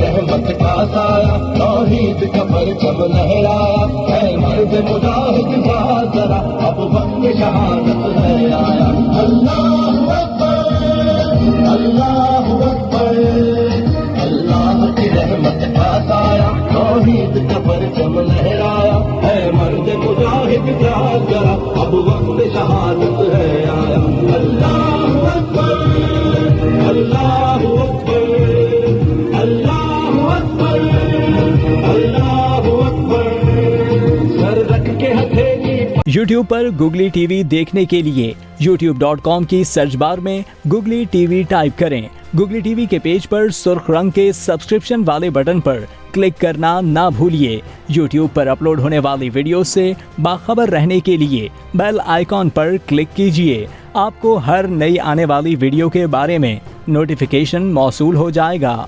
رحمت کا سایہ توحید کا پرچم لہرایا ہے مرد مجاہد بات ذرا اب وقت شہادت ہے آیا اللہ اکبر اللہ اکبر اللہ کی رحمت کا سایہ توحید کا پرچم لہرایا ہے مرد مجاہد بات ذرا اب وقت شہادت ہے آیا اللہ اکبر اللہ اکبر YouTube پر گوگلی ٹی وی دیکھنے کے لیے youtube.com کی سرچ بار میں گوگلی ٹی وی ٹائپ کریں۔ گوگلی ٹی وی کے پیج پر سرخ رنگ کے سبسکرپشن والے بٹن پر کلک کرنا نہ بھولیے۔ YouTube پر اپلوڈ ہونے والی ویڈیو سے باخبر رہنے کے لیے بیل آئیکن پر کلک کیجیے۔ آپ کو ہر نئی آنے والی ویڈیو کے بارے میں نوٹیفیکیشن موصول ہو جائے گا۔